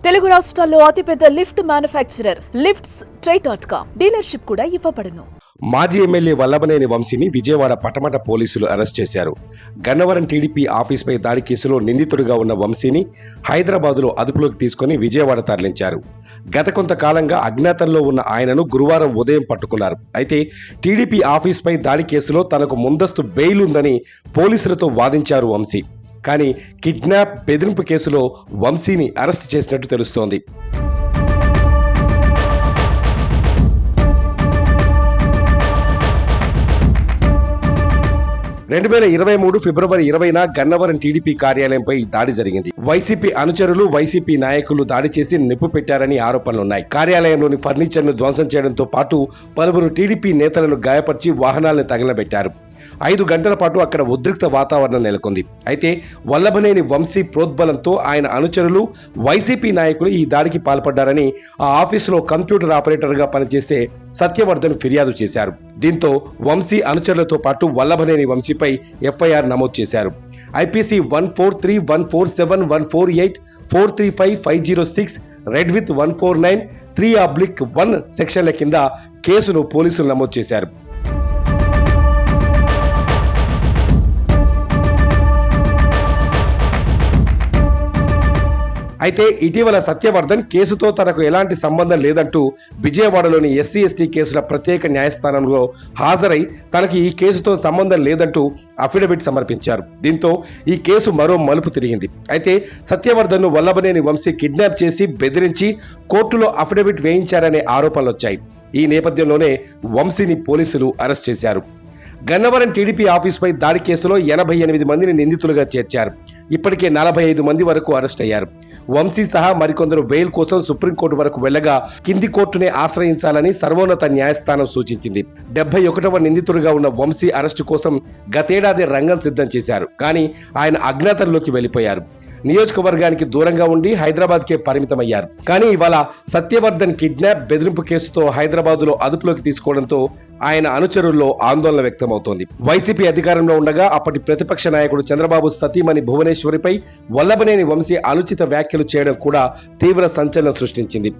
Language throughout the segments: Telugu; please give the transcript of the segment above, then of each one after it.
తెలుగు రాష్ట్రాల్లో అతిపెద్ద లిఫ్ట్ మ్యానుఫ్యాక్చరర్ లిఫ్ట్స్ డీలర్షిప్ కూడా ఇవ్వబడును. మాజీ ఎమ్మెల్యే వల్లభనేని వంశీని విజయవాడ పటమట పోలీసులు అరెస్ట్ చేశారు. గన్నవరం టీడీపీ ఆఫీస్పై దాడి కేసులో నిందితుడిగా ఉన్న వంశీని హైదరాబాదులో అదుపులోకి తీసుకుని విజయవాడ తరలించారు. గత కొంతకాలంగా అజ్ఞాతంలో ఉన్న ఆయనను గురువారం ఉదయం పట్టుకున్నారు. అయితే టీడీపీ ఆఫీస్పై దాడి కేసులో తనకు ముందస్తు బెయిల్ ఉందని పోలీసులతో వాదించారు వంశీ. కానీ కిడ్నాప్, బెదిరింపు కేసులో వంశీని అరెస్ట్ చేసినట్టు తెలుస్తోంది. ఫిబ్రవరి 20న గన్నవరం టీడీపీ కార్యాలయంపై దాడి జరిగింది. వైసీపీ అనుచరులు, వైసీపీ నాయకులు దాడి చేసి నిప్పు పెట్టారని ఆరోపణలున్నాయి. కార్యాలయంలోని ఫర్నిచర్ ను ధ్వంసం చేయడంతో పాటు పలువురు టీడీపీ నేతలను గాయపరిచి వాహనాలను తగలబెట్టారు. 5 గంటల పాటు అక్కడ ఉద్రిక్త వాతావరణం నెలకొంది. అయితే వల్లభనేని వంశీ ప్రోద్బలంతో ఆయన అనుచరులు, వైసీపీ నాయకులు ఈ దాడికి పాల్పడ్డారని ఆ ఆఫీసులో కంప్యూటర్ ఆపరేటర్ గా పనిచేసే సత్యవర్ధన్ ఫిర్యాదు చేశారు. దీంతో వంశీ అనుచరులతో పాటు వల్లభనేని వంశీపై ఎఫ్ఐఆర్ నమోదు చేశారు. ఐపీసీ 143, 147, 148, 435, 506, రెడ్ విత్ 149, 3/1 సెక్షన్ల కింద కేసును పోలీసులు నమోదు చేశారు. అయితే ఇటీవల సత్యవర్ధన్ కేసుతో తనకు ఎలాంటి సంబంధం లేదంటూ విజయవాడలోని ఎస్సీ ఎస్టీ కేసుల ప్రత్యేక న్యాయస్థానంలో హాజరై తనకు ఈ కేసుతో సంబంధం లేదంటూ అఫిడవిట్ సమర్పించారు. దీంతో ఈ కేసు మరో మలుపు తిరిగింది. అయితే సత్యవర్ధన్ను వల్లభనేని వంశీ కిడ్నాప్ చేసి బెదిరించి కోర్టులో అఫిడవిట్ వేయించారనే ఆరోపణలు వచ్చాయి. ఈ నేపథ్యంలోనే వంశీని పోలీసులు అరెస్ట్ చేశారు. గన్నవరం టీడీపీ ఆఫీసుపై దాడి కేసులో 88 మందిని నిందితులుగా చేర్చారు. ఇప్పటికే 45 మంది వరకు అరెస్ట్ అయ్యారు. వంశీ సహా మరికొందరు బెయిల్ కోసం సుప్రీంకోర్టు వరకు వెళ్లగా కింది కోర్టునే ఆశ్రయించాలని సర్వోన్నత న్యాయస్థానం సూచించింది. 71వ నిందితుడిగా ఉన్న వంశీ అరెస్టు కోసం గతేడాది రంగం సిద్ధం చేశారు. కానీ ఆయన అజ్ఞాతంలోకి వెళ్లిపోయారు. నియోజకవర్గానికి దూరంగా ఉండి హైదరాబాద్కే పరిమితమయ్యారు. కానీ ఇవాళ సత్యవర్ధన్ కిడ్నాప్, బెదిరింపు కేసుతో హైదరాబాదులో అదుపులోకి తీసుకోవడంతో ఆయన అనుచరుల్లో ఆందోళన వ్యక్తమవుతోంది. వైసీపీ అధికారంలో ఉండగా అప్పటి ప్రతిపక్ష నాయకుడు చంద్రబాబు సతీమణి భువనేశ్వరిపై వల్లభనేని వంశీ అనుచిత వ్యాఖ్యలు చేయడం కూడా తీవ్ర సంచలనం సృష్టించింది.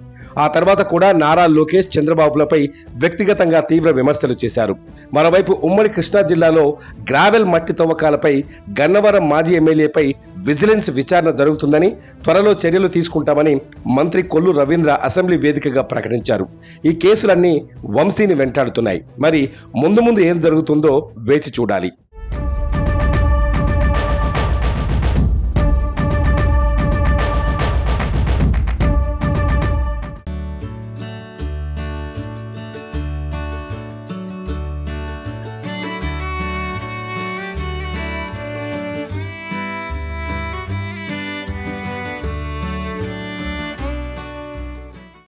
ఆ తర్వాత కూడా నారా లోకేష్ చంద్రబాబులపై వ్యక్తిగతంగా తీవ్ర విమర్శలు చేశారు. మరోవైపు ఉమ్మడి కృష్ణా జిల్లాలో గ్రావెల్ మట్టి తవ్వకాలపై గన్నవరం మాజీ ఎమ్మెల్యేపై విజిలెన్స్ విచారణ జరుగుతుందని, త్వరలో చర్యలు తీసుకుంటామని మంత్రి కొల్లు రవీంద్ర అసెంబ్లీ వేదికగా ప్రకటించారు. ఈ కేసులన్నీ వంశీని వెంటాడుతున్నాయి. మరి ముందు ఏం జరుగుతుందో వేచి చూడాలి.